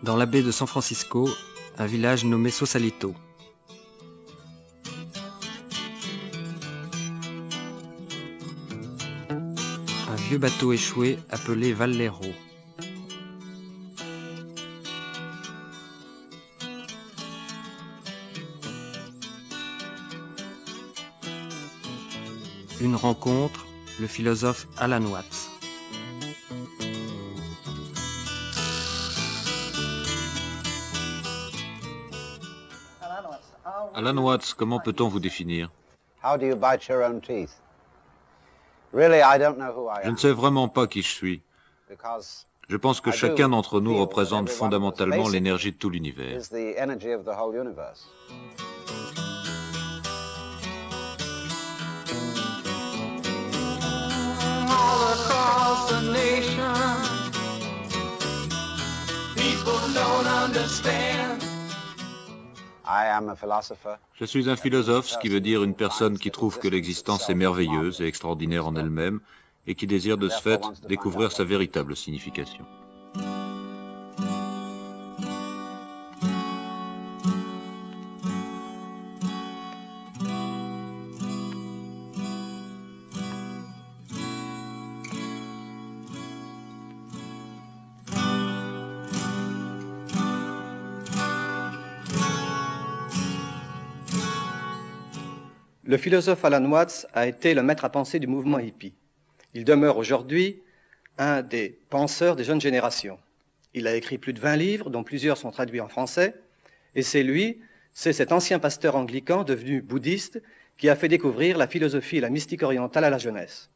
dans la baie de San Francisco, un village nommé Sausalito. Un vieux bateau échoué appelé Valero. Une rencontre, le philosophe Alan Watts. Alan Watts, comment peut-on vous définir? Je ne sais vraiment pas qui je suis. Je pense que chacun d'entre nous représente fondamentalement l'énergie de tout l'univers. Je suis un philosophe, ce qui veut dire une personne qui trouve que l'existence est merveilleuse et extraordinaire en elle-même, et qui désire de ce fait découvrir sa véritable signification. Le philosophe Alan Watts a été le maître à penser du mouvement hippie. Il demeure aujourd'hui un des penseurs des jeunes générations. Il a écrit plus de 20 livres, dont plusieurs sont traduits en français, et c'est cet ancien pasteur anglican devenu bouddhiste qui a fait découvrir la philosophie et la mystique orientale à la jeunesse.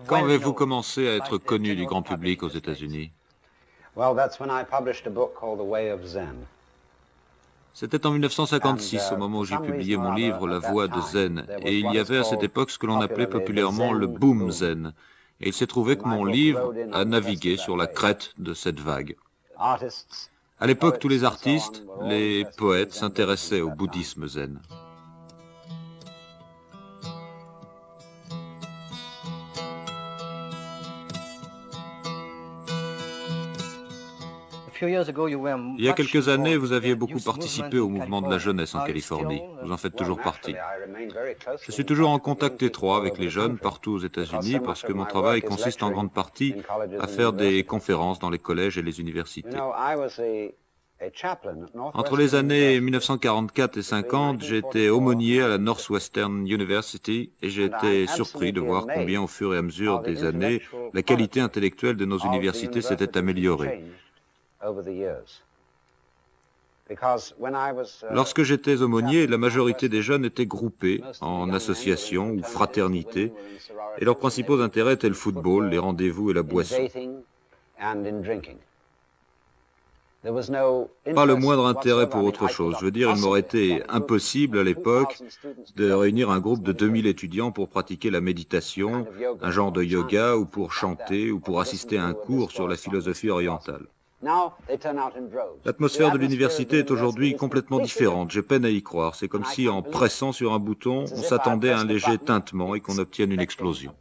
Quand avez-vous commencé à être connu du grand public aux États-Unis? C'était en 1956, au moment où j'ai publié mon livre La Voie de Zen, et il y avait à cette époque ce que l'on appelait populairement le boom zen. Et il s'est trouvé que mon livre a navigué sur la crête de cette vague. À l'époque, tous les artistes, les poètes s'intéressaient au bouddhisme zen. Il y a quelques années, vous aviez beaucoup participé au mouvement de la jeunesse en Californie. Vous en faites toujours partie. Je suis toujours en contact étroit avec les jeunes partout aux États-Unis parce que mon travail consiste en grande partie à faire des conférences dans les collèges et les universités. Entre les années 1944 et 50, j'étais aumônier à la Northwestern University et j'ai été surpris de voir combien au fur et à mesure des années, la qualité intellectuelle de nos universités s'était améliorée. Lorsque j'étais aumônier, la majorité des jeunes étaient groupés en associations ou fraternités, et leurs principaux intérêts étaient le football, les rendez-vous et la boisson. Pas le moindre intérêt pour autre chose. Je veux dire, il m'aurait été impossible à l'époque de réunir un groupe de 2000 étudiants pour pratiquer la méditation, un genre de yoga, ou pour chanter, ou pour assister à un cours sur la philosophie orientale. L'atmosphère de l'université est aujourd'hui complètement différente. J'ai peine à y croire. C'est comme si, en pressant sur un bouton, on s'attendait à un léger tintement et qu'on obtienne une explosion.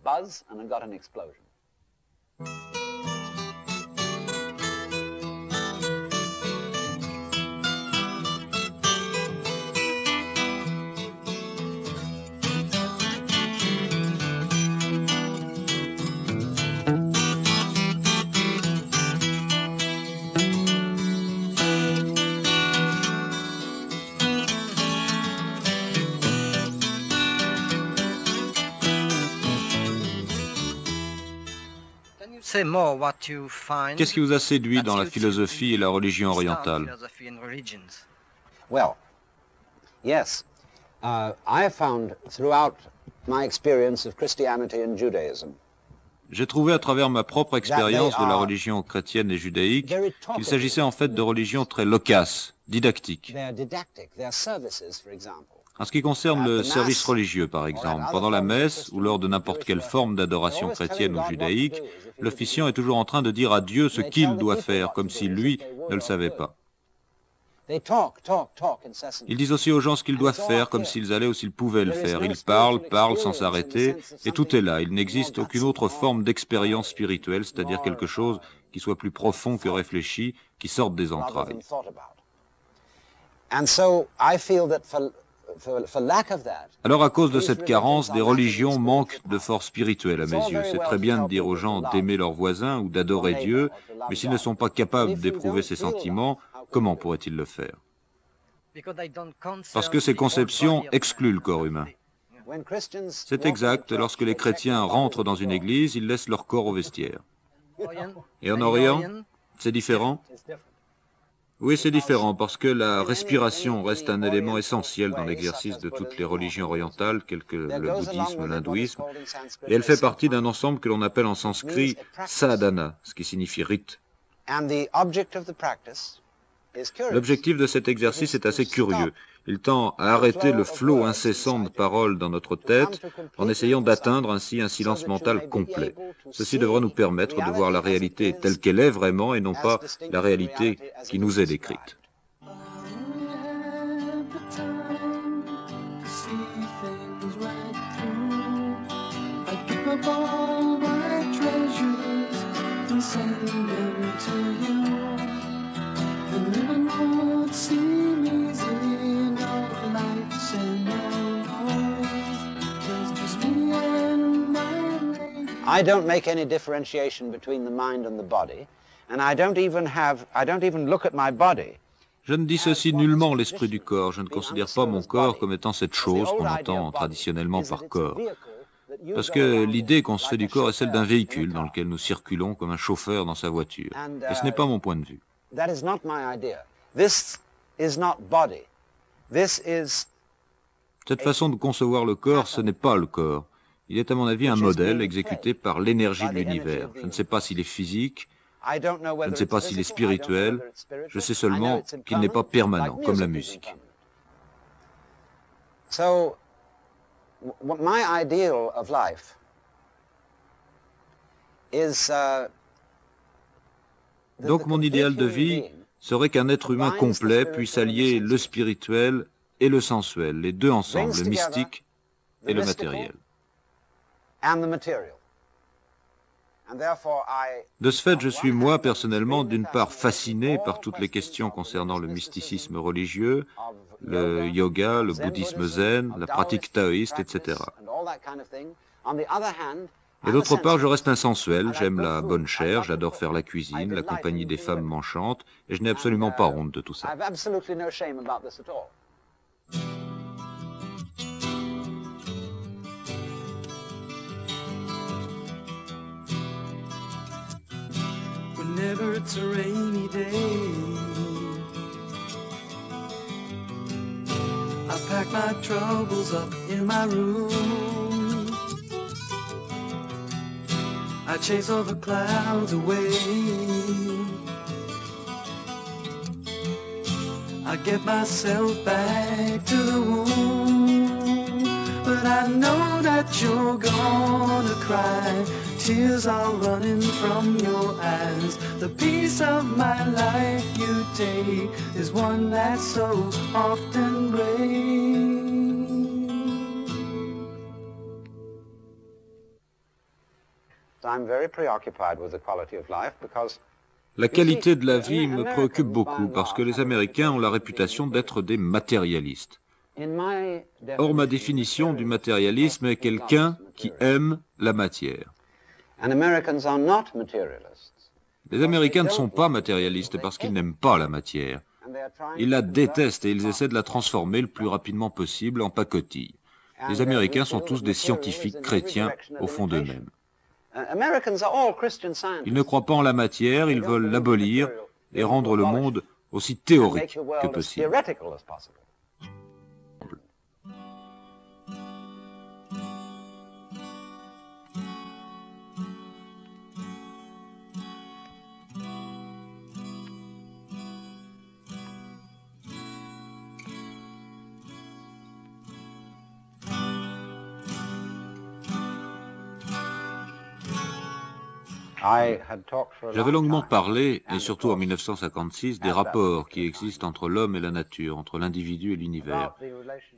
Qu'est-ce qui vous a séduit dans la philosophie et la religion orientale? J'ai trouvé à travers ma propre expérience de la religion chrétienne et judaïque qu'il s'agissait en fait de religions très loquaces, didactiques. En ce qui concerne le service religieux, par exemple, pendant la messe ou lors de n'importe quelle forme d'adoration chrétienne ou judaïque, l'officiant est toujours en train de dire à Dieu ce qu'il doit faire, comme si lui ne le savait pas. Ils disent aussi aux gens ce qu'ils doivent faire, comme s'ils allaient ou s'ils pouvaient le faire. Ils parlent sans s'arrêter, et tout est là. Il n'existe aucune autre forme d'expérience spirituelle, c'est-à-dire quelque chose qui soit plus profond que réfléchi, qui sorte des entrailles. Alors, à cause de cette carence, des religions manquent de force spirituelle à mes yeux. C'est très bien de dire aux gens d'aimer leurs voisins ou d'adorer Dieu, mais s'ils ne sont pas capables d'éprouver ces sentiments, comment pourraient-ils le faire? Parce que ces conceptions excluent le corps humain. C'est exact, lorsque les chrétiens rentrent dans une église, ils laissent leur corps au vestiaire. Et en Orient, c'est différent? Oui, c'est différent, parce que la respiration reste un élément essentiel dans l'exercice de toutes les religions orientales, telles que le bouddhisme, l'hindouisme, et elle fait partie d'un ensemble que l'on appelle en sanskrit sadhana, ce qui signifie rite. L'objectif de cet exercice est assez curieux. Il tend à arrêter le flot incessant de paroles dans notre tête en essayant d'atteindre ainsi un silence mental complet. Ceci devrait nous permettre de voir la réalité telle qu'elle est vraiment et non pas la réalité qui nous est décrite. I don't make any differentiation between the mind and the body, and I don't even look at my body. Je ne dissocie nullement l'esprit du corps. Je ne considère pas mon corps comme étant cette chose qu'on entend traditionnellement par corps. Parce que l'idée qu'on se fait du corps est celle d'un véhicule dans lequel nous circulons comme un chauffeur dans sa voiture. Et ce n'est pas mon point de vue. Cette façon de concevoir le corps, ce n'est pas le corps. Il est à mon avis un modèle exécuté par l'énergie de l'univers. Je ne sais pas s'il est physique, je ne sais pas s'il est spirituel, je sais seulement qu'il n'est pas permanent, comme la musique. Donc mon idéal de vie serait qu'un être humain complet puisse allier le spirituel et le sensuel, les deux ensemble, le mystique et le matériel. De ce fait, je suis moi personnellement d'une part fasciné par toutes les questions concernant le mysticisme religieux, le yoga, le bouddhisme zen, la pratique taoïste, etc. Et d'autre part, je reste un sensuel, j'aime la bonne chair, j'adore faire la cuisine, la compagnie des femmes m'enchante, et je n'ai absolument pas honte de tout ça. Whenever it's a rainy day, I pack my troubles up in my room. I chase all the clouds away. I get myself back to the womb. But I know that you're gonna cry. Tears are running from your eyes. The piece of my life you take is one that's so often breaks. I'm very preoccupied with the quality of life because La qualité de la vie me préoccupe beaucoup parce que les Américains ont la réputation d'être des matérialistes. Or, ma définition du matérialisme est quelqu'un qui aime la matière. Les Américains ne sont pas matérialistes parce qu'ils n'aiment pas la matière. Ils la détestent et ils essaient de la transformer le plus rapidement possible en pacotille. Les Américains sont tous des scientifiques chrétiens au fond d'eux-mêmes. Ils ne croient pas en la matière, ils veulent l'abolir et rendre le monde aussi théorique que possible. J'avais longuement parlé, et surtout en 1956, des rapports qui existent entre l'homme et la nature, entre l'individu et l'univers.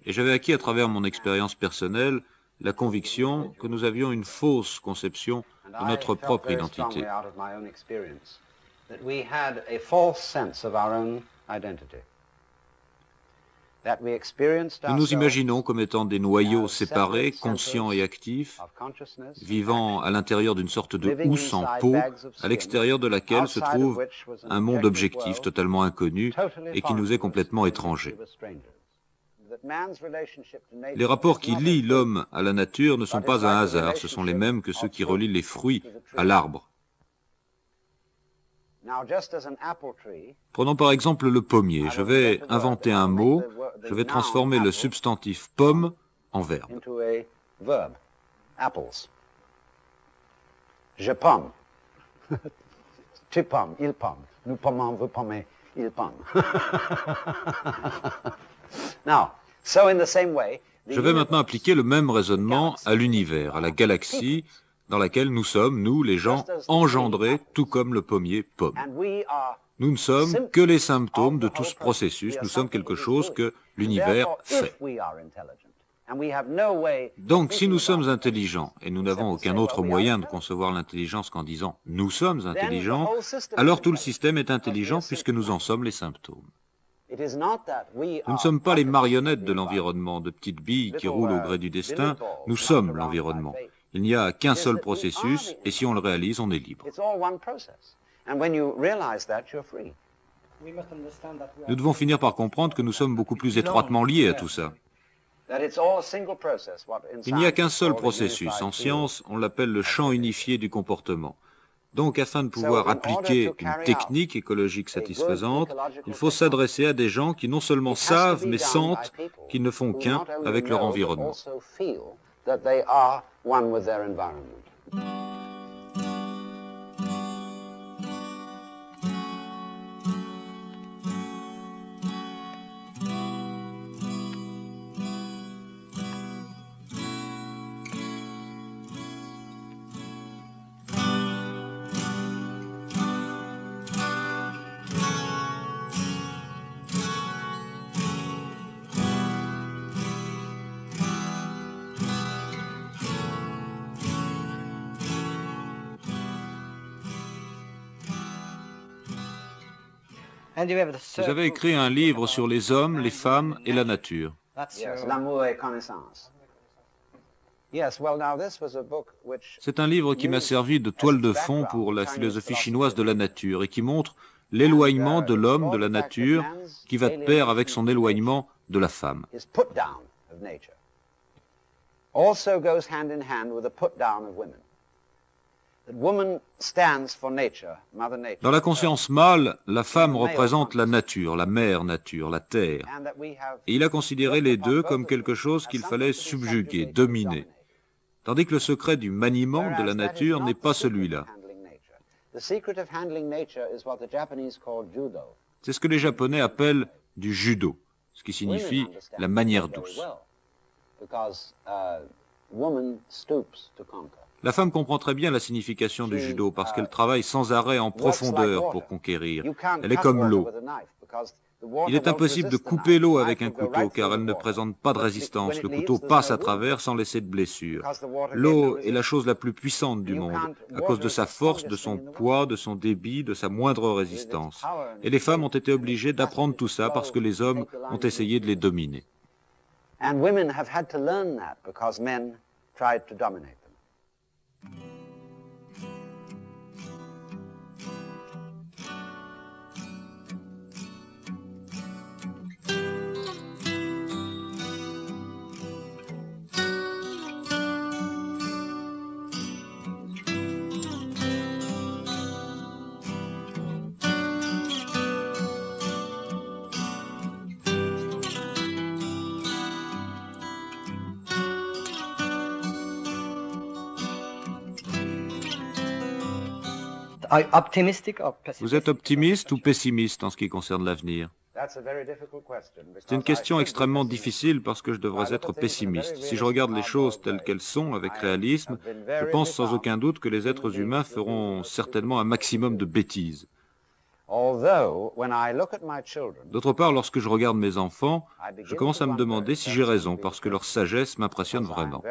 Et j'avais acquis à travers mon expérience personnelle la conviction que nous avions une fausse conception de notre propre identité. Nous nous imaginons comme étant des noyaux séparés, conscients et actifs, vivant à l'intérieur d'une sorte de housse en peau, à l'extérieur de laquelle se trouve un monde objectif totalement inconnu et qui nous est complètement étranger. Les rapports qui lient l'homme à la nature ne sont pas un hasard, ce sont les mêmes que ceux qui relient les fruits à l'arbre. Prenons par exemple le pommier. Je vais inventer un mot, je vais transformer le substantif pomme en verbe. Je pomme. Tu pommes, il pomme. Nous pommons, vous pommez, il pomme. Je vais maintenant appliquer le même raisonnement à l'univers, à la galaxie dans laquelle nous sommes, nous, les gens, engendrés, tout comme le pommier pomme. Nous ne sommes que les symptômes de tout ce processus, nous sommes quelque chose que l'univers fait. Donc, si nous sommes intelligents, et nous n'avons aucun autre moyen de concevoir l'intelligence qu'en disant « nous sommes intelligents », alors tout le système est intelligent puisque nous en sommes les symptômes. Nous ne sommes pas les marionnettes de l'environnement, de petites billes qui roulent au gré du destin, nous sommes l'environnement. Il n'y a qu'un seul processus, et si on le réalise, on est libre. Nous devons finir par comprendre que nous sommes beaucoup plus étroitement liés à tout ça. Il n'y a qu'un seul processus. En science, on l'appelle le champ unifié du comportement. Donc, afin de pouvoir appliquer une technique écologique satisfaisante, il faut s'adresser à des gens qui non seulement savent, mais sentent qu'ils ne font qu'un avec leur environnement. Vous avez écrit un livre sur les hommes, les femmes et la nature. L'amour et connaissance. C'est un livre qui m'a servi de toile de fond pour la philosophie chinoise de la nature et qui montre l'éloignement de l'homme de la nature qui va de pair avec son éloignement de la femme. Dans la conscience mâle, la femme représente la nature, la mère nature, la terre. Et il a considéré les deux comme quelque chose qu'il fallait subjuguer, dominer. Tandis que le secret du maniement de la nature n'est pas celui-là. C'est ce que les Japonais appellent du judo, ce qui signifie la manière douce. La femme comprend très bien la signification du judo parce qu'elle travaille sans arrêt en profondeur pour conquérir. Elle est comme l'eau. Il est impossible de couper l'eau avec un couteau car elle ne présente pas de résistance. Le couteau passe à travers sans laisser de blessure. L'eau est la chose la plus puissante du monde à cause de sa force, de son poids, de son débit, de sa moindre résistance. Et les femmes ont été obligées d'apprendre tout ça parce que les hommes ont essayé de les dominer. And women have had to learn that because men tried to dominate them. Vous êtes optimiste ou pessimiste en ce qui concerne l'avenir? C'est une question extrêmement difficile parce que je devrais être pessimiste. Si je regarde les choses telles qu'elles sont, avec réalisme, je pense sans aucun doute que les êtres humains feront certainement un maximum de bêtises. D'autre part, lorsque je regarde mes enfants, je commence à me demander si j'ai raison, parce que leur sagesse m'impressionne vraiment.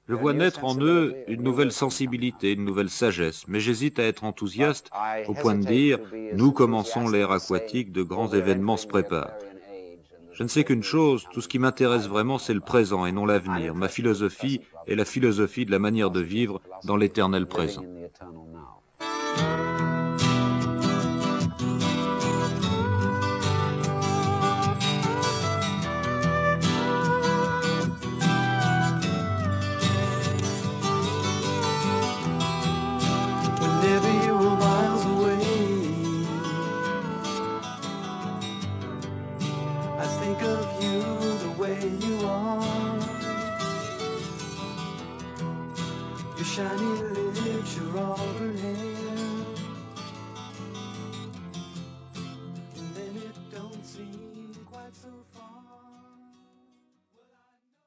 Je vois naître en eux une nouvelle sensibilité, une nouvelle sagesse, mais j'hésite à être enthousiaste au point de dire « nous commençons l'ère aquatique, de grands événements se préparent ». Je ne sais qu'une chose, tout ce qui m'intéresse vraiment c'est le présent et non l'avenir. Ma philosophie est la philosophie de la manière de vivre dans l'éternel présent. Whenever you were miles away, I think of you the way you are. Your shiny lips, your auburn hair.